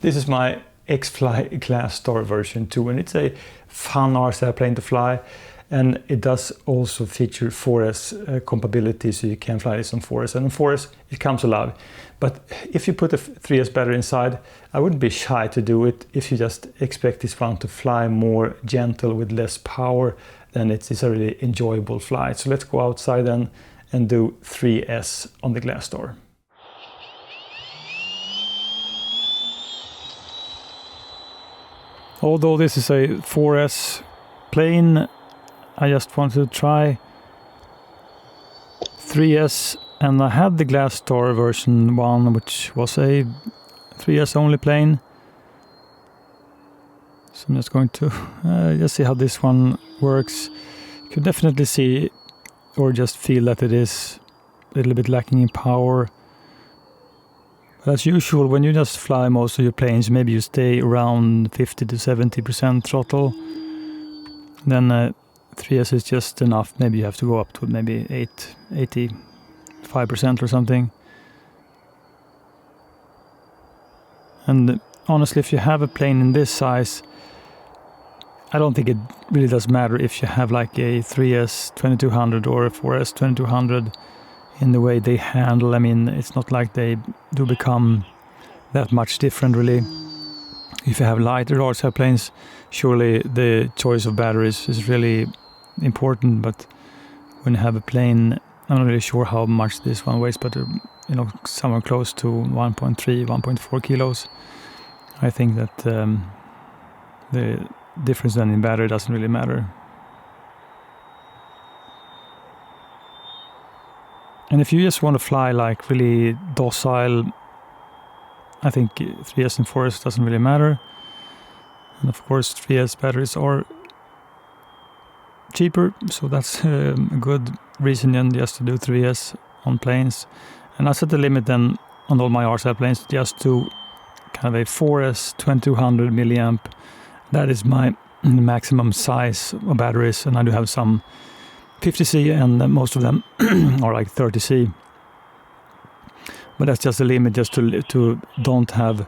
This is my XFLY Glastar version 2, and it's a fun RC airplane to fly, and it does also feature 4S compatibility, so you can fly this on 4S, and on 4S it comes alive. But if you put a 3S battery inside, I wouldn't be shy to do it if you just expect this one to fly more gentle with less power. Then it's a really enjoyable flight. So let's go outside then and do 3S on the Glastar. Although this is a 4S plane, I just wanted to try 3S, and I had the Glastar version 1, which was a 3S only plane. So I'm just going to just see how this one works. You can definitely see or just feel that it is a little bit lacking in power. But as usual, when you just fly most of your planes, maybe you stay around 50 to 70% throttle. Then 3S is just enough. Maybe you have to go up to maybe 85% or something. And honestly, if you have a plane in this size, I don't think it really does matter if you have like a 3S 2200 or a 4S 2200 in the way they handle. I mean, it's not like they do become that much different really. If you have lighter RC airplanes, surely the choice of batteries is really important, but when you have a plane, I'm not really sure how much this one weighs, but you know, somewhere close to 1.3, 1.4 kilos. I think that the difference then in battery doesn't really matter. And if you just want to fly like really docile, I think 3S and 4S doesn't really matter. And of course 3S batteries are cheaper, so that's a good reason then just to do 3S on planes. And I set the limit then on all my RC planes just to kind of a 4S 2200 milliamp. That is my maximum size of batteries, and I do have some 50C, and most of them are like 30C. But that's just a limit, just to don't have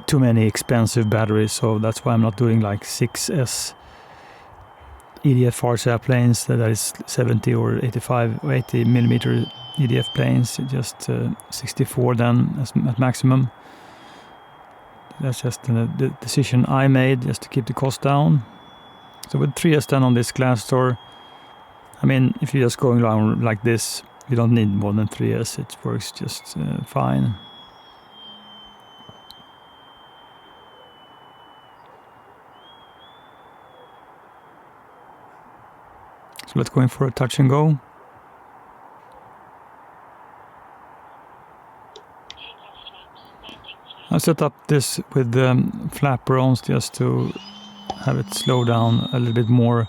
too many expensive batteries. So that's why I'm not doing like 6S EDF RC airplanes that is 70 or 85 or 80 millimeter EDF planes. Just 64 then as maximum. That's just the decision I made, just to keep the cost down. So with 3S then on this Glastar, I mean, if you're just going around like this, you don't need more than 3S. It works just fine. So let's go in for a touch and go. I set up this with flaperons just to have it slow down a little bit more.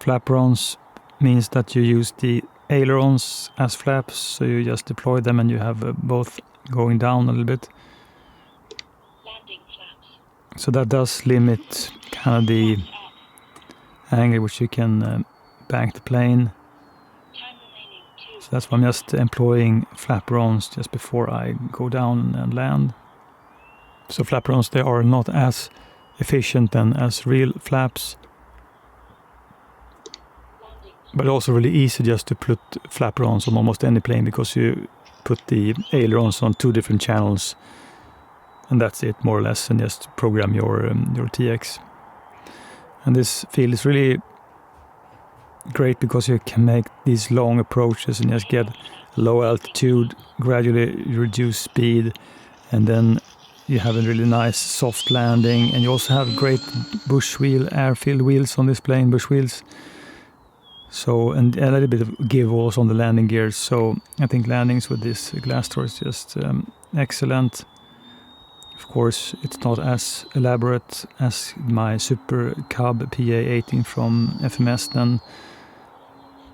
Flaperons means that you use the ailerons as flaps, so you just deploy them and you have both going down a little bit. Landing flaps. So that does limit kind of the angle which you can bank the plane. Time remaining 2. So that's why I'm just employing flaperons just before I go down and land. So flaperons, they are not as efficient then as real flaps, but also really easy just to put flaperons on almost any plane, because you put the ailerons on 2 different channels, and that's it more or less, and just program your TX. And this field is really great because you can make these long approaches and just get low altitude, gradually reduce speed, and then you have a really nice soft landing. And you also have great bush wheel, airfield wheels on this plane, bush wheels. So, and a little bit of give also on the landing gears. So I think landings with this Glastar is just excellent. Of course, it's not as elaborate as my Super Cub PA-18 from FMS then,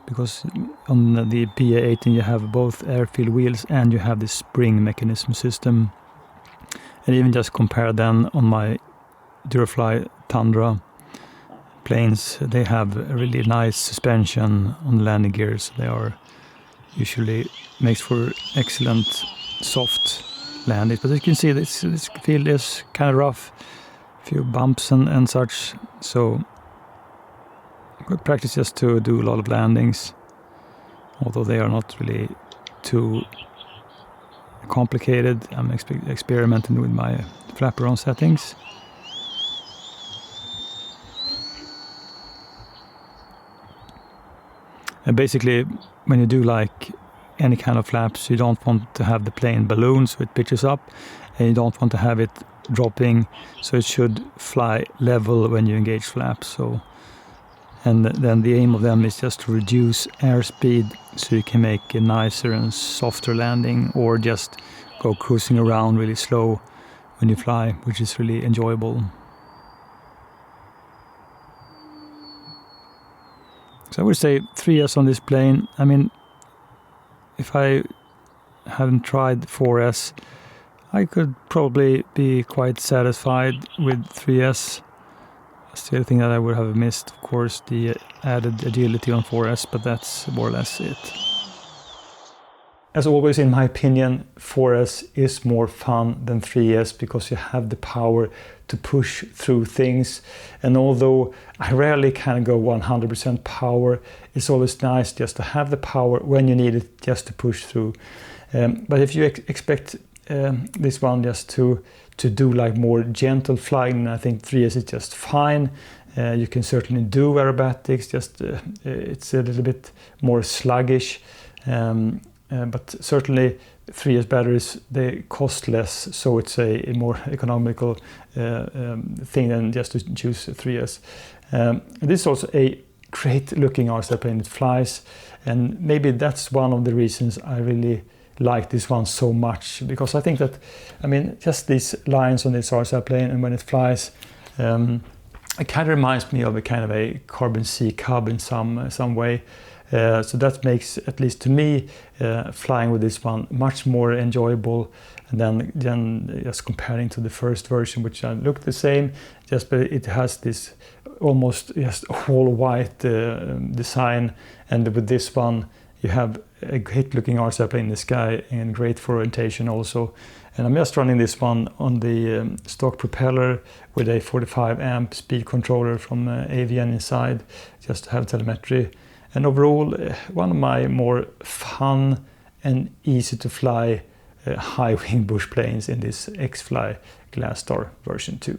because on the PA-18 you have both airfield wheels and you have this spring mechanism system. And even just compare then on my Durafly Tundra planes, they have a really nice suspension on the landing gears. They are usually makes for excellent soft landings. But you can see this field is kind of rough, a few bumps and such. So good practice just to do a lot of landings, although they are not really too complicated. I'm experimenting with my flaperon settings. And basically, when you do like any kind of flaps, you don't want to have the plane balloon so it pitches up, and you don't want to have it dropping, so it should fly level when you engage flaps. So, and then the aim of them is just to reduce airspeed so you can make a nicer and softer landing, or just go cruising around really slow when you fly, which is really enjoyable. So I would say 3S on this plane. I mean, if I hadn't tried 4S, I could probably be quite satisfied with 3S. I still think that I would have missed, of course, the added agility on 4S, but that's more or less it. As always, in my opinion, 4S is more fun than 3S because you have the power to push through things. And although I rarely kind of go 100% power, it's always nice just to have the power when you need it, just to push through. But if you expect this one just to do like more gentle flying, I think 3S is just fine. You can certainly do aerobatics, just it's a little bit more sluggish. But certainly 3S batteries, they cost less, so it's a more economical thing than just to choose 3S. This is also a great looking RC plane. It flies, and maybe that's one of the reasons I really like this one so much, because I think that, I mean, just these lines on this RC plane, and when it flies, it kind of reminds me of a kind of a Carbon C Cub in some way. So that makes, at least to me, flying with this one much more enjoyable than just comparing to the first version, which looked the same, just but it has this almost just all white design, and with this one you have a great looking RC plane in the sky and great for orientation also. And I'm just running this one on the stock propeller with a 45 amp speed controller from AVN inside, just to have telemetry. And overall, one of my more fun and easy to fly high wing bush planes in this XFLY Glastar version 2.